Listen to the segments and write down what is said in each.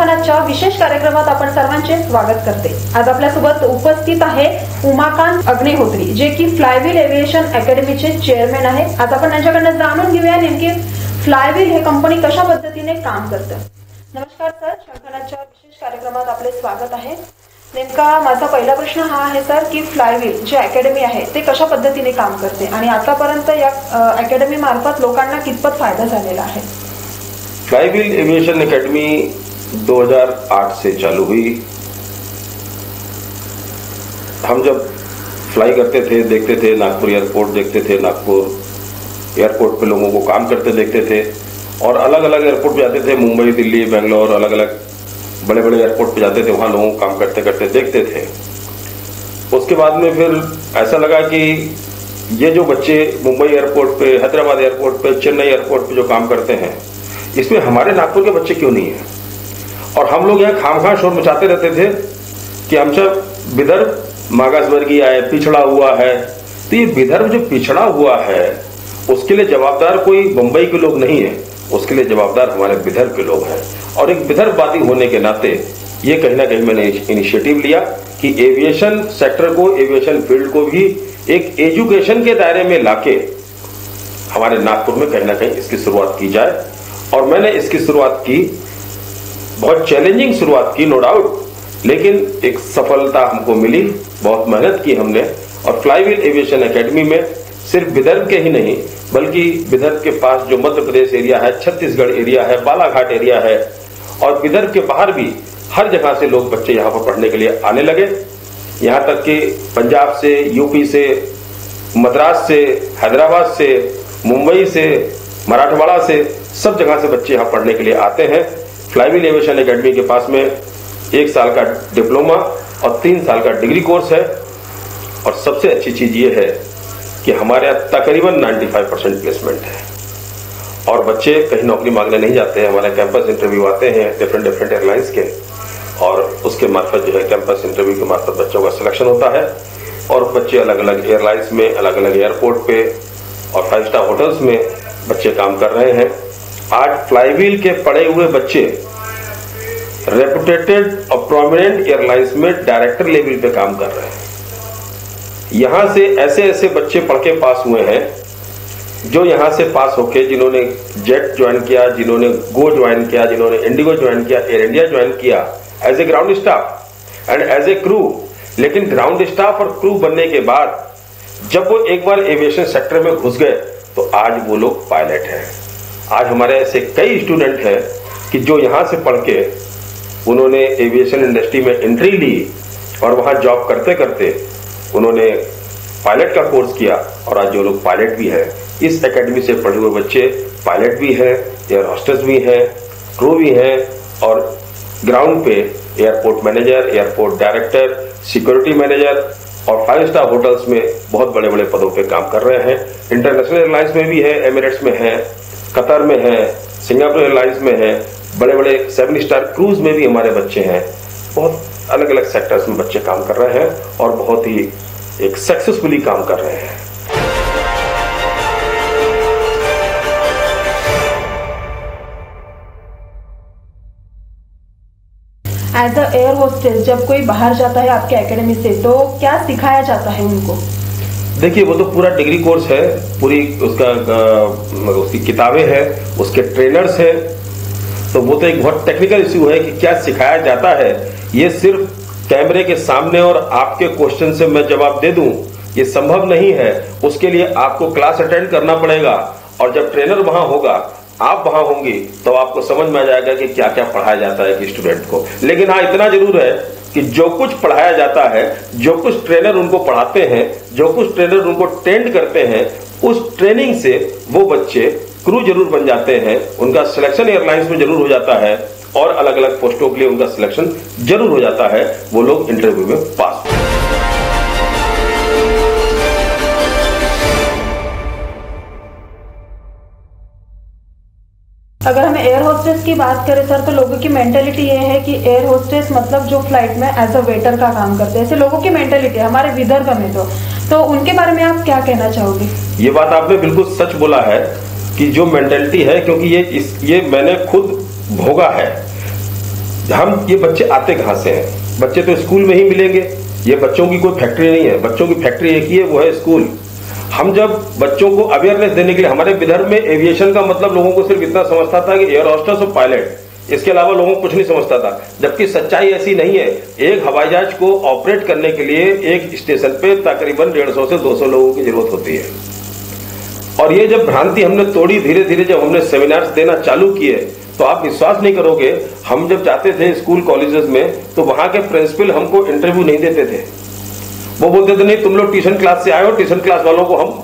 छानखानाच्या विशेष कार्यक्रमात आपण सर्वांचे स्वागत करते। आज आपल्यासोबत उपस्थित आहे उमाकांत अग्निहोत्री, जे की फ्लायव्हील एव्हिएशन अकॅडमीचे चेअरमॅन आहे। आज आपण त्यांच्याकडून जाणून घेऊया नेमके फ्लायव्हील हे कंपनी कशा पद्धतीने काम करते। नमस्कार सर, छानखानाच्या विशेष कार्यक्रमात आपले स्वागत आहे। नेमका माझा पहिला प्रश्न हा आहे सर की फ्लायव्हील जे अकॅडमी आहे ते कशा पद्धतीने काम करते आणि आतापर्यंत या अकॅडमी मार्फत लोकांना कितपत फायदा झालेला आहे। फ्लायव्हील एविएशन एकेडमी 2008 से चालू हुई। हम जब फ्लाई करते थे, देखते थे, नागपुर एयरपोर्ट देखते थे, नागपुर एयरपोर्ट पे लोगों को काम करते देखते थे और अलग अलग एयरपोर्ट पे जाते थे, मुंबई, दिल्ली, बेंगलोर, अलग अलग बड़े बड़े एयरपोर्ट पे जाते थे, वहां लोगों को काम करते करते देखते थे। उसके बाद में फिर ऐसा लगा कि ये जो बच्चे मुंबई एयरपोर्ट पे, हैदराबाद एयरपोर्ट पे, चेन्नई एयरपोर्ट पे जो काम करते हैं, इसमें हमारे नागपुर के बच्चे क्यों नहीं हैं। और हम लोग यहाँ खामखा शोर मचाते रहते थे कि हम सब विदर्भ मागासवर्गीय है, पिछड़ा हुआ है। तो ये विदर्भ जो पिछड़ा हुआ है उसके लिए जवाबदार कोई मुंबई के लोग नहीं है, उसके लिए जवाबदार हमारे विदर्भ के लोग हैं। और एक विदर्भवादी होने के नाते ये कहीं ना कहीं मैंने इनिशिएटिव लिया कि एविएशन सेक्टर को, एविएशन फील्ड को भी एक एजुकेशन के दायरे में लाके हमारे नागपुर में कहीं ना कहीं इसकी शुरुआत की जाए। और मैंने इसकी शुरुआत की, बहुत चैलेंजिंग शुरुआत की, नो डाउट, लेकिन एक सफलता हमको मिली। बहुत मेहनत की हमने और फ्लायव्हील एविएशन एकेडमी में सिर्फ विदर्भ के ही नहीं बल्कि विदर्भ के पास जो मध्य प्रदेश एरिया है, छत्तीसगढ़ एरिया है, बालाघाट एरिया है और विदर्भ के बाहर भी हर जगह से लोग, बच्चे यहाँ पर पढ़ने के लिए आने लगे। यहाँ तक कि पंजाब से, यूपी से, मद्रास से, हैदराबाद से, मुंबई से, मराठवाड़ा से, सब जगह से बच्चे यहाँ पढ़ने के लिए आते हैं। फ्लायव्हील एविएशन एकेडमी के पास में 1 साल का डिप्लोमा और 3 साल का डिग्री कोर्स है। और सबसे अच्छी चीज ये है कि हमारे यहाँ तकरीबन 95% प्लेसमेंट है और बच्चे कहीं नौकरी मांगने नहीं जाते हैं। हमारे कैंपस इंटरव्यू आते हैं डिफरेंट एयरलाइंस के और उसके मार्फत जो है कैंपस इंटरव्यू के मार्फत बच्चों का सिलेक्शन होता है और बच्चे अलग अलग एयरलाइंस में, अलग अलग एयरपोर्ट पे और 5 स्टार होटल्स में बच्चे काम कर रहे हैं। आज फ्लायव्हील के पढ़े हुए बच्चे रेपुटेटेड और प्रोमिनेंट एयरलाइंस में डायरेक्टर लेवल पे काम कर रहे हैं। यहां से ऐसे ऐसे बच्चे पढ़ के पास हुए हैं जो यहां से पास होके, जिन्होंने जेट ज्वाइन किया, जिन्होंने गो ज्वाइन किया, जिन्होंने इंडिगो ज्वाइन किया, एयर इंडिया ज्वाइन किया as a ground staff and as a crew. लेकिन ग्राउंड स्टाफ और क्रू बनने के बाद जब वो एक बार एविएशन सेक्टर में घुस गए तो आज वो लोग पायलट हैं। आज हमारे ऐसे कई स्टूडेंट हैं कि जो यहां से पढ़ के उन्होंने एविएशन इंडस्ट्री में एंट्री ली और वहां जॉब करते करते उन्होंने पायलट का कोर्स किया और आज जो लोग पायलट भी हैं। इस एकेडमी से पढ़े हुए बच्चे पायलट भी हैं, एयर होस्टेस भी हैं, क्रू भी हैं और ग्राउंड पे airport manager, airport director, security manager और 5 स्टार होटल्स में बहुत बड़े बड़े पदों पे काम कर रहे हैं। इंटरनेशनल एयरलाइंस में भी है, एमिरेट्स में है, कतर में है, सिंगापुर एयरलाइंस में है, बड़े बड़े 7 स्टार क्रूज में भी हमारे बच्चे हैं। बहुत अलग अलग सेक्टर्स में बच्चे काम कर रहे हैं और बहुत ही एक सक्सेसफुली काम कर रहे हैं। एज अ एयर होस्टेस जब कोई बाहर जाता है आपके एकेडमी से तो क्या सिखाया जाता है उनको? देखिए, वो तो पूरा डिग्री कोर्स है, पूरी उसकी किताबें हैं, उसके ट्रेनर्स हैं। तो वो तो एक बहुत टेक्निकल इश्यू है कि क्या सिखाया जाता है। ये सिर्फ कैमरे के सामने और आपके क्वेश्चन से मैं जवाब दे दूं, ये संभव नहीं है। उसके लिए आपको क्लास अटेंड करना पड़ेगा और जब ट्रेनर वहां होगा, आप वहां होंगी, तो आपको समझ में आ जाएगा कि क्या क्या पढ़ाया जाता है कि स्टूडेंट को। लेकिन हाँ, इतना जरूर है कि जो कुछ पढ़ाया जाता है, जो कुछ ट्रेनर उनको पढ़ाते हैं, जो कुछ ट्रेनर उनको ट्रेंड करते हैं, उस ट्रेनिंग से वो बच्चे क्रू जरूर बन जाते हैं, उनका सिलेक्शन एयरलाइंस में जरूर हो जाता है और अलग अलग पोस्टों के लिए उनका सिलेक्शन जरूर हो जाता है। वो लोग इंटरव्यू में पास होते हैं। अगर हम एयर होस्टेस की बात करें सर, तो लोगों की मेंटेलिटी ये है कि एयर होस्टेस मतलब जो फ्लाइट में एज अ वेटर का काम करते हैं, ऐसे लोगों की मेंटेलिटी है हमारे विदर्भ में। तो उनके बारे में आप क्या कहना चाहोगे? ये बात आपने बिल्कुल सच बोला है कि जो मेंटेलिटी है, क्योंकि ये मैंने खुद भोगा है। हम ये बच्चे आते कहां से हैं? बच्चे तो स्कूल में ही मिलेंगे। ये बच्चों की कोई फैक्ट्री नहीं है, बच्चों की फैक्ट्री एक ही है, वो है स्कूल। हम जब बच्चों को अवेयरनेस देने के लिए, हमारे विदर्भ में एविएशन का मतलब लोगों को सिर्फ इतना समझता था कि एयर होस्टेस और पायलट, इसके अलावा लोगों को कुछ नहीं समझता था, जबकि सच्चाई ऐसी नहीं है। एक हवाई जहाज को ऑपरेट करने के लिए एक स्टेशन पे तकरीबन 150 से 200 लोगों की जरूरत होती है। और ये जब भ्रांति हमने तोड़ी, धीरे धीरे जब हमने सेमिनार्स देना चालू किए, तो आप विश्वास नहीं करोगे, हम जब जाते थे स्कूल कॉलेजेस में तो वहां के प्रिंसिपल हमको इंटरव्यू नहीं देते थे। वो बोलते थे नहीं, तुम लोग ट्यूशन क्लास से आए हो, ट्यूशन क्लास वालों को हम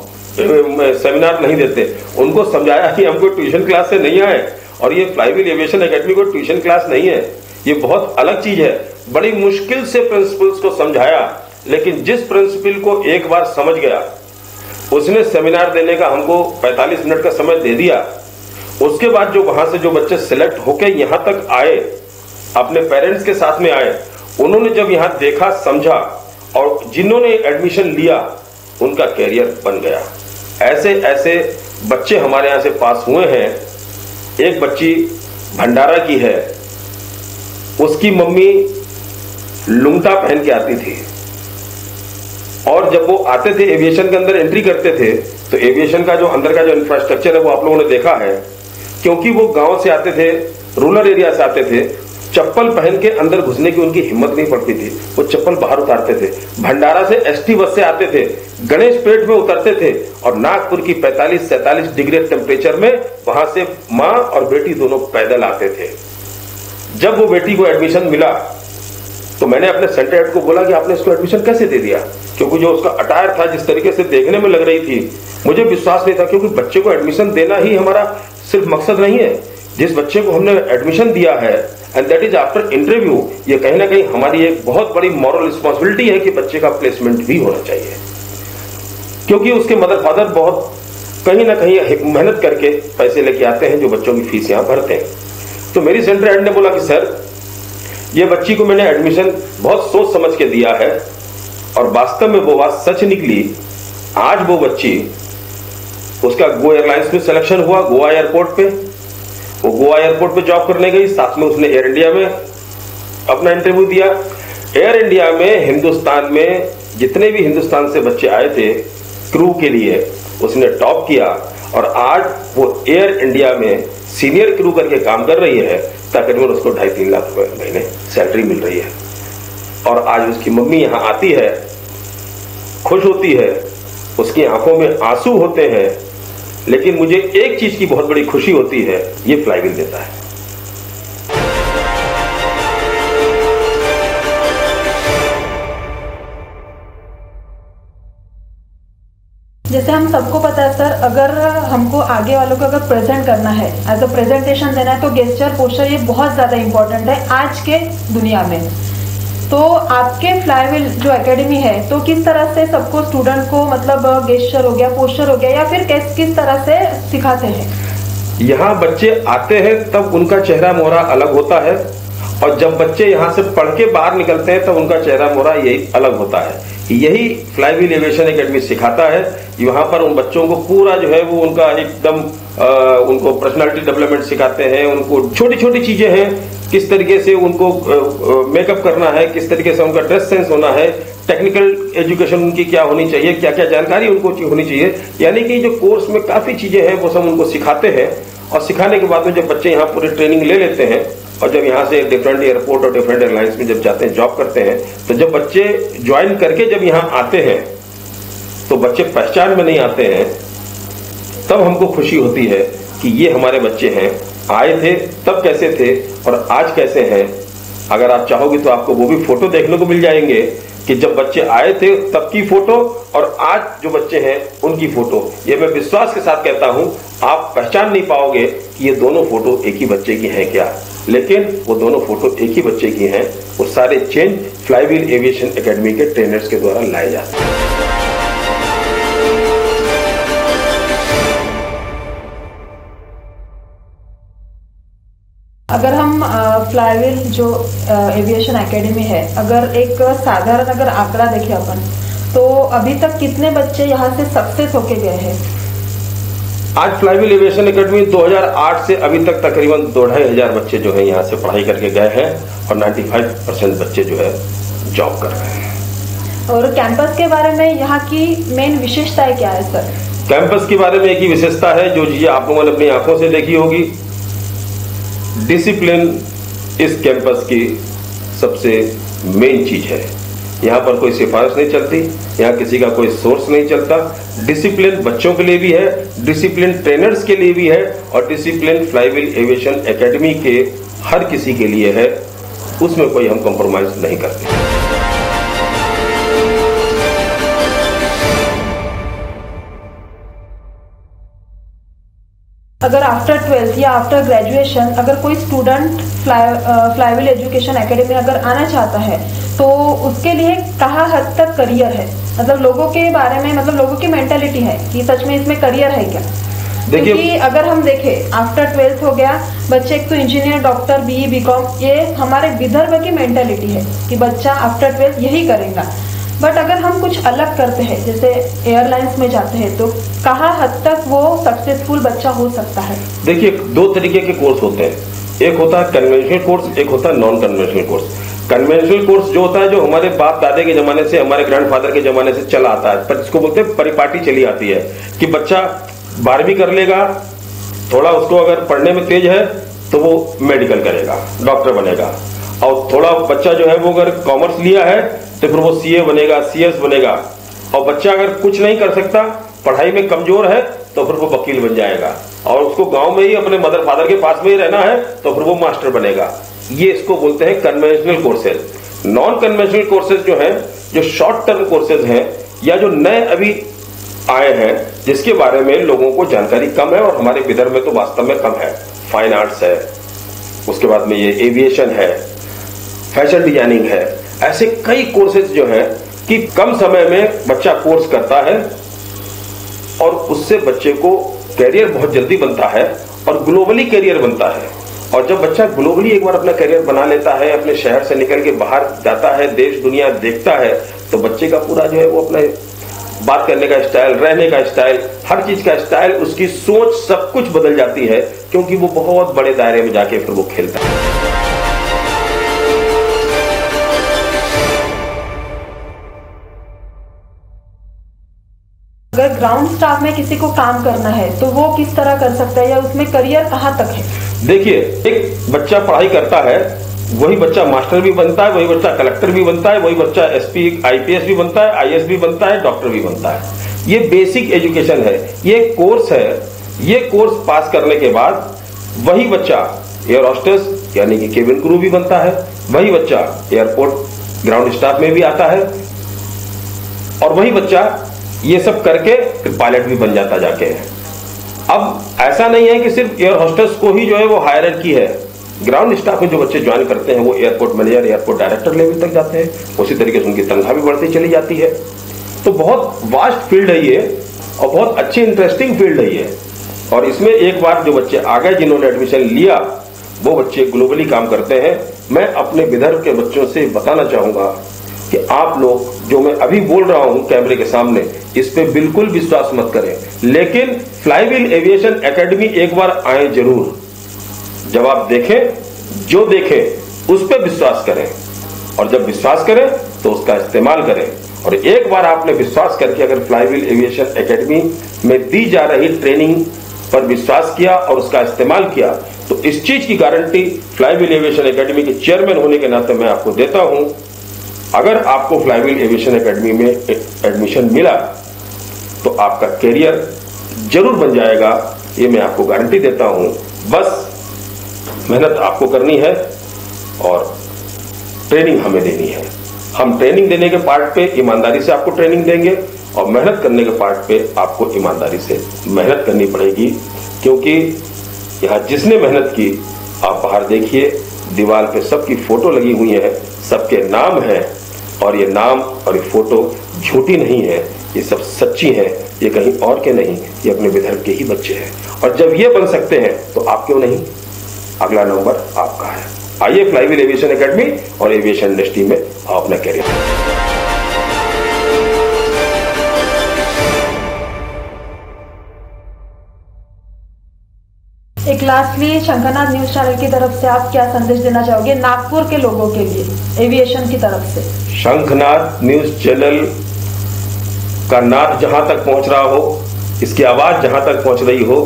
सेमिनार नहीं देते। उनको समझाया कि हमको ट्यूशन क्लास से नहीं आए, और ये फ्लाईव्हील एविएशन एकेडमी को ट्यूशन क्लास नहीं है, ये बहुत अलग चीज है। बड़ी मुश्किल से प्रिंसिपल्स को समझाया, लेकिन जिस प्रिंसिपल को एक बार समझ गया, उसने सेमिनार देने का हमको 45 मिनट का समय दे दिया। उसके बाद जो वहां से जो बच्चे सिलेक्ट होके यहां तक आए, अपने पेरेंट्स के साथ में आए, उन्होंने जब यहां देखा, समझा, और जिन्होंने एडमिशन लिया उनका कैरियर बन गया। ऐसे ऐसे बच्चे हमारे यहां से पास हुए हैं। एक बच्ची भंडारा की है, उसकी मम्मी लुंगटा पहन के आती थी, और जब वो आते थे एविएशन के अंदर एंट्री करते थे, तो एविएशन का जो अंदर का जो इंफ्रास्ट्रक्चर है वो आप लोगों ने देखा है। क्योंकि वो गांव से आते थे, रूरल एरिया से आते थे, चप्पल पहन के अंदर घुसने की उनकी हिम्मत नहीं पड़ती थी, वो चप्पल बाहर उतारते थे। भंडारा से एसटी बस से आते थे, गणेश पेट में उतरते थे, और नागपुर की 45-47 डिग्री टेम्परेचर में वहां से मां और बेटी दोनों पैदल आते थे। जब वो बेटी को एडमिशन मिला, तो मैंने अपने सेंटर हेड को बोला कि आपने इसको एडमिशन कैसे दे दिया? क्योंकि जो उसका अटायर था, जिस तरीके से देखने में लग रही थी, मुझे विश्वास नहीं था। क्योंकि बच्चे को एडमिशन देना ही हमारा सिर्फ मकसद नहीं है। जिस बच्चे को हमने एडमिशन दिया है, and that is after interview, ये कहीं ना कहीं हमारी एक बहुत बड़ी मॉरल रिस्पॉन्सिबिलिटी है कि बच्चे का प्लेसमेंट भी होना चाहिए। क्योंकि उसके मदर फादर बहुत कहीं ना कहीं मेहनत करके पैसे लेके आते हैं, जो बच्चों की फीस यहां भरते हैं। तो मेरी सेंटर हेड ने बोला कि सर, ये बच्ची को मैंने एडमिशन बहुत सोच समझ के दिया है, और वास्तव में वो बात सच निकली। आज वो बच्ची, उसका गो एयरलाइंस में सिलेक्शन हुआ, गोवा एयरपोर्ट पे। वो गोवा एयरपोर्ट पे जॉब करने गई, साथ में उसने एयर इंडिया में अपना इंटरव्यू दिया। एयर इंडिया में हिंदुस्तान में जितने भी हिंदुस्तान से बच्चे आए थे क्रू के लिए, उसने टॉप किया, और आज वो एयर इंडिया में सीनियर क्रू करके काम कर रही है। तकरीबन उसको 2.5-3 लाख रुपए महीने सैलरी मिल रही है। और आज उसकी मम्मी यहां आती है, खुश होती है, उसकी आंखों में आंसू होते हैं, लेकिन मुझे एक चीज की बहुत बड़ी खुशी होती है, ये फ्लाईव्हील देता है। जैसे हम सबको पता है सर, अगर हमको आगे वालों को अगर प्रेजेंट करना है, एज अ प्रेजेंटेशन देना है, तो गेस्चर पोस्चर ये बहुत ज्यादा इंपॉर्टेंट है आज के दुनिया में। तो आपके फ्लाईव्हील जो एकेडमी है, तो किस तरह से सबको, स्टूडेंट को, मतलब गेस्चर हो गया, पोस्चर हो गया, या फिर किस तरह से सिखाते हैं? यहाँ बच्चे आते हैं तब उनका चेहरा मोहरा अलग होता है, और जब बच्चे यहाँ से पढ़ के बाहर निकलते हैं तब उनका चेहरा मोहरा यही अलग होता है। यही फ्लाईव्हील एविएशन एकेडमी सिखाता है। यहाँ पर उन बच्चों को पूरा जो है वो उनका एकदम उनको पर्सनालिटी डेवलपमेंट सिखाते हैं। उनको छोटी छोटी चीजें हैं, किस तरीके से उनको मेकअप करना है, किस तरीके से उनका ड्रेस सेंस होना है, टेक्निकल एजुकेशन उनकी क्या होनी चाहिए, क्या क्या जानकारी उनको होनी चाहिए। यानी कि जो कोर्स में काफी चीजें हैं वो सब उनको सिखाते हैं। और सिखाने के बाद में जब बच्चे यहाँ पूरी ट्रेनिंग ले लेते हैं, और जब यहाँ से डिफरेंट एयरपोर्ट और डिफरेंट एयरलाइंस में जब जाते हैं, जॉब करते हैं, तो जब बच्चे ज्वाइन करके जब यहाँ आते हैं, तो बच्चे पहचान में नहीं आते हैं, तब हमको खुशी होती है कि ये हमारे बच्चे हैं, आए थे तब कैसे थे और आज कैसे हैं। अगर आप चाहोगे तो आपको वो भी फोटो देखने को मिल जाएंगे कि जब बच्चे आए थे तब की फोटो और आज जो बच्चे हैं उनकी फोटो। ये मैं विश्वास के साथ कहता हूं, आप पहचान नहीं पाओगे कि ये दोनों फोटो एक ही बच्चे की हैं क्या, लेकिन वो दोनों फोटो एक ही बच्चे की हैं। वो सारे चेंज फ्लाईव्हील एविएशन एकेडमी के ट्रेनर्स के द्वारा लाए जाते हैं। अगर हम फ्लाईव्हील जो एविएशन एकेडमी है, अगर एक साधारण अगर आंकड़ा देखें अपन, तो अभी तक कितने बच्चे यहाँ से सक्सेस होके गए हैं? आज फ्लाईव्हील एविएशन एकेडमी 2008 से अभी तक तकरीबन 2,500 बच्चे जो है यहाँ से पढ़ाई करके गए हैं और 95% बच्चे जो है जॉब कर रहे हैं। और कैंपस के बारे में यहाँ की मेन विशेषताएं क्या है सर? कैंपस के बारे में एक ही विशेषता है जो चीजें आप लोगों ने अपनी आंखों से देखी होगी। डिसिप्लिन इस कैंपस की सबसे मेन चीज है। यहाँ पर कोई सिफारिश नहीं चलती, यहाँ किसी का कोई सोर्स नहीं चलता। डिसिप्लिन बच्चों के लिए भी है, डिसिप्लिन ट्रेनर्स के लिए भी है और डिसिप्लिन फ्लाईव्हील एविएशन एकेडमी के हर किसी के लिए है। उसमें कोई हम कॉम्प्रोमाइज नहीं करते। अगर आफ्टर 12th या आफ्टर ग्रेजुएशन अगर कोई स्टूडेंट फ्लाईव्हील एजुकेशन एकेडमी अगर आना चाहता है तो उसके लिए कहाँ हद तक करियर है? मतलब लोगों के बारे में, मतलब लोगों की मेंटालिटी है कि सच में इसमें करियर है क्या? क्योंकि अगर हम देखें आफ्टर 12th हो गया बच्चे एक तो इंजीनियर, डॉक्टर, बीई, बीकॉम, ये हमारे विदर्भ की मेंटालिटी है कि बच्चा आफ्टर 12th यही करेगा। बट अगर हम कुछ अलग करते हैं, जैसे एयरलाइंस में जाते हैं, तो कहाँ हद तक वो सक्सेसफुल बच्चा हो सकता है? देखिए, दो तरीके के कोर्स होते हैं। एक होता है कन्वेंशनल कोर्स, एक होता है non conventional course. Conventional course जो होता है, जो हमारे बाप दादे के जमाने से, हमारे ग्रैंडफादर के जमाने से चला आता है, पर इसको बोलते हैं परिपाटी चली आती है कि बच्चा 12वीं कर लेगा, थोड़ा उसको अगर पढ़ने में तेज है तो वो मेडिकल करेगा, डॉक्टर बनेगा, और थोड़ा बच्चा जो है वो अगर कॉमर्स लिया है तो फिर वो सीए बनेगा, सीएस बनेगा, और बच्चा अगर कुछ नहीं कर सकता, पढ़ाई में कमजोर है, तो फिर वो वकील बन जाएगा, और उसको गांव में ही अपने मदर फादर के पास में ही रहना है तो फिर वो मास्टर बनेगा। ये इसको बोलते हैं conventional courses. Non conventional courses जो है, जो शॉर्ट टर्म कोर्सेज हैं या जो नए अभी आए हैं, जिसके बारे में लोगों को जानकारी कम है और हमारे विदर्भ में तो वास्तव में कम है। फाइन आर्ट्स है, उसके बाद में ये एविएशन है, फैशन डिजाइनिंग है, ऐसे कई कोर्सेज जो हैं कि कम समय में बच्चा कोर्स करता है और उससे बच्चे को कैरियर बहुत जल्दी बनता है और ग्लोबली कैरियर बनता है। और जब बच्चा ग्लोबली एक बार अपना कैरियर बना लेता है, अपने शहर से निकल के बाहर जाता है, देश दुनिया देखता है, तो बच्चे का पूरा जो है वो अपने बात करने का स्टाइल, रहने का स्टाइल, हर चीज का स्टाइल, उसकी सोच सब कुछ बदल जाती है, क्योंकि वो बहुत बड़े दायरे में जाके फिर वो खेलता है। अगर ग्राउंड स्टाफ में किसी को काम करना है तो वो किस तरह कर सकता है या उसमें करियर कहाँ तक है? देखिए, एक बच्चा पढ़ाई करता है, वही बच्चा मास्टर भी बनता है, वही बच्चा कलेक्टर भी बनता है, वही बच्चा एसपी आईपीएस भी बनता है, आईएएस भी बनता है, डॉक्टर भी बनता है। ये बेसिक एजुकेशन है, ये कोर्स है। ये कोर्स पास करने के बाद वही बच्चा एयर होस्टेस यानी कि केबिन क्रू भी बनता है, वही बच्चा एयरपोर्ट ग्राउंड स्टाफ में भी आता है, और वही बच्चा ये सब करके फिर पायलट भी बन जाता जाके। अब ऐसा नहीं है कि सिर्फ एयर होस्टेस को ही जो है वो हायरार्की है। ग्राउंड स्टाफ में जो बच्चे ज्वाइन करते हैं वो airport manager, airport director level तक जाते हैं, उसी तरीके से उनकी तनख्वाह भी बढ़ती चली जाती है। तो बहुत वास्ट फील्ड है ये और बहुत अच्छी इंटरेस्टिंग फील्ड है ये। और इसमें एक बार जो बच्चे आ गए, जिन्होंने एडमिशन लिया, वो बच्चे ग्लोबली काम करते हैं। मैं अपने विदर्भ के बच्चों से बताना चाहूंगा कि आप लोग जो मैं अभी बोल रहा हूं कैमरे के सामने, इस पे बिल्कुल विश्वास मत करें, लेकिन फ्लाईव्हील एविएशन एकेडमी एक बार आए जरूर। जब आप देखें, जो देखें उस पर विश्वास करें, और जब विश्वास करें तो उसका इस्तेमाल करें। और एक बार आपने विश्वास करके अगर फ्लाईव्हील एविएशन एकेडमी में दी जा रही ट्रेनिंग पर विश्वास किया और उसका इस्तेमाल किया, तो इस चीज की गारंटी फ्लाईव्हील एविएशन एकेडमी के चेयरमैन होने के नाते मैं आपको देता हूं। अगर आपको फ्लाईव्हील एविएशन एकेडमी में एडमिशन मिला तो आपका कैरियर जरूर बन जाएगा, ये मैं आपको गारंटी देता हूं। बस मेहनत आपको करनी है और ट्रेनिंग हमें देनी है। हम ट्रेनिंग देने के पार्ट पे ईमानदारी से आपको ट्रेनिंग देंगे और मेहनत करने के पार्ट पे आपको ईमानदारी से मेहनत करनी पड़ेगी, क्योंकि यहां जिसने मेहनत की, आप बाहर देखिए, दीवार पे सबकी फोटो लगी हुई है, सबके नाम है, और ये नाम और ये फोटो झूठी नहीं है, ये सब सच्ची है। ये कहीं और के नहीं, ये अपने विदर्भ के ही बच्चे हैं। और जब ये बन सकते हैं तो आप क्यों नहीं? अगला नंबर आपका है। आइए फ्लाईव्हील एविएशन एकेडमी और एविएशन इंडस्ट्री में आप अपना कैरियर एक लास्टली शंखनाद न्यूज चैनल की तरफ से आप क्या संदेश देना चाहोगे नागपुर के लोगों के लिए एविएशन की तरफ से? शंखनाद न्यूज चैनल का नाद जहां तक पहुंच रहा हो, इसकी आवाज जहां तक पहुंच रही हो,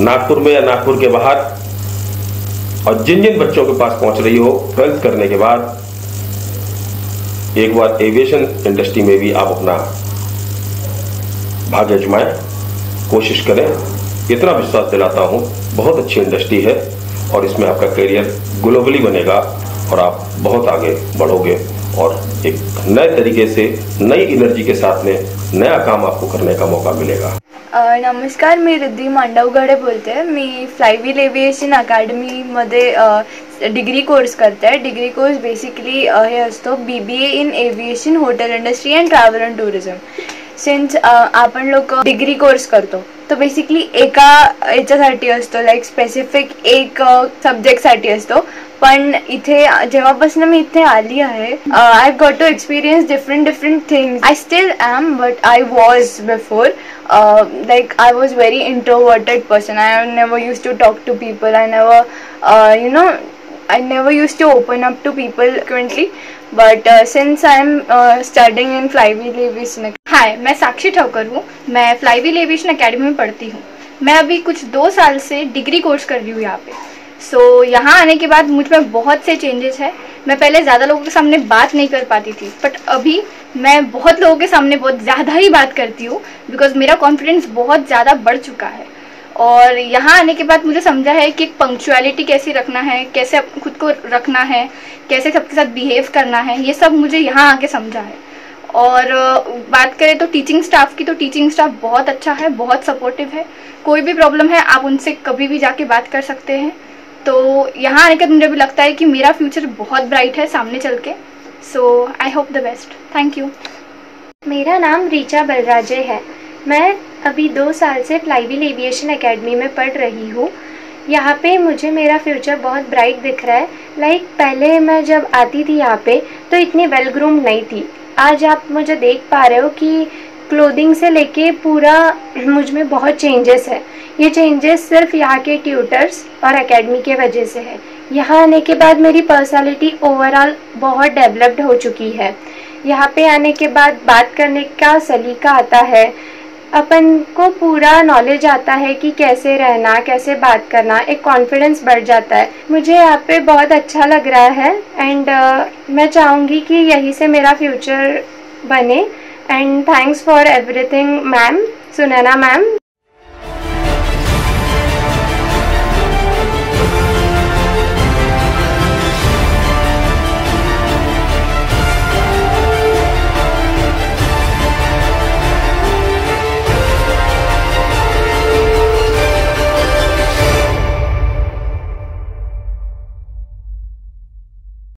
नागपुर में या नागपुर के बाहर, और जिन जिन बच्चों के पास पहुंच रही हो 12th करने के बाद, एक बार एविएशन इंडस्ट्री में भी आप अपना भाग्य आजमाएं, कोशिश करें। इतना विश्वास दिलाता हूं, बहुत अच्छी इंडस्ट्री है और इसमें आपका करियर ग्लोबली बनेगा और आप बहुत आगे बढ़ोगे और एक नए तरीके से नई एनर्जी के साथ में नया काम आपको करने का मौका मिलेगा। नमस्कार, मी रिद्धी मांडवगडे बोलते. मी फ्लायव्हील एव्हिएशन अकॅडमीमध्ये डिग्री कोर्स करते. डिग्री कोर्स बेसिकली हे असतो BBA in aviation hotel industry and travel and tourism. Since आपण लोक डिग्री कोर्स करतो तो बेसिकली एका याच्यासाठी असतो, लाईक स्पेसिफिक एक सब्जेक्टसाठी असतो. पण इथे जेव्हापासून मी इथे आली आहे I got to experience different things. I still am but I was before like I was very introverted person. I never used to talk to people. I never used to open up to people frequently. But since I am studying in Flywheel aviation. Hi, मैं साक्षी ठाकुर हूँ. मैं flywheel aviation academy में पढ़ती हूँ. मैं अभी कुछ 2 साल से डिग्री कोर्स कर रही हूँ यहाँ पे. सो यहाँ आने के बाद मुझ में बहुत से चेंजेस है. मैं पहले ज़्यादा लोगों के सामने बात नहीं कर पाती थी, बट अभी मैं बहुत लोगों के सामने बहुत ज़्यादा ही बात करती हूँ बिकॉज मेरा कॉन्फिडेंस बहुत ज़्यादा बढ़ चुका है. और यहाँ आने के बाद मुझे समझा है कि पंक्चुअलिटी कैसे रखना है, कैसे खुद को रखना है, कैसे सबके साथ बिहेव करना है, ये सब मुझे यहाँ आके समझा है. और बात करें तो टीचिंग स्टाफ की, तो टीचिंग स्टाफ बहुत अच्छा है, बहुत सपोर्टिव है. कोई भी प्रॉब्लम है आप उनसे कभी भी जाके बात कर सकते हैं. तो यहाँ आने के बाद मुझे भी लगता है कि मेरा फ्यूचर बहुत ब्राइट है सामने चल के. So I hope the best. Thank you. मेरा नाम रीचा बलराजे है. मैं अभी 2 साल से फ्लाईव्हील एविएशन अकेडमी में पढ़ रही हूँ. यहाँ पे मुझे मेरा फ्यूचर बहुत ब्राइट दिख रहा है. लाइक पहले मैं जब आती थी यहाँ पे तो इतनी वेल ग्रूम्ड नहीं थी. आज आप मुझे देख पा रहे हो कि क्लोथिंग से लेके पूरा मुझ में बहुत चेंजेस है. ये चेंजेस सिर्फ यहाँ के ट्यूटर्स और एकेडमी के वजह से है. यहाँ आने के बाद मेरी पर्सनालिटी ओवरऑल बहुत डेवलप्ड हो चुकी है. यहाँ पे आने के बाद बात करने का सलीका आता है, अपन को पूरा नॉलेज आता है कि कैसे रहना, कैसे बात करना, एक कॉन्फिडेंस बढ़ जाता है. मुझे यहाँ पे बहुत अच्छा लग रहा है एंड मैं चाहूँगी कि यही से मेरा फ्यूचर बने. And thanks for everything ma'am, Sunaina ma'am,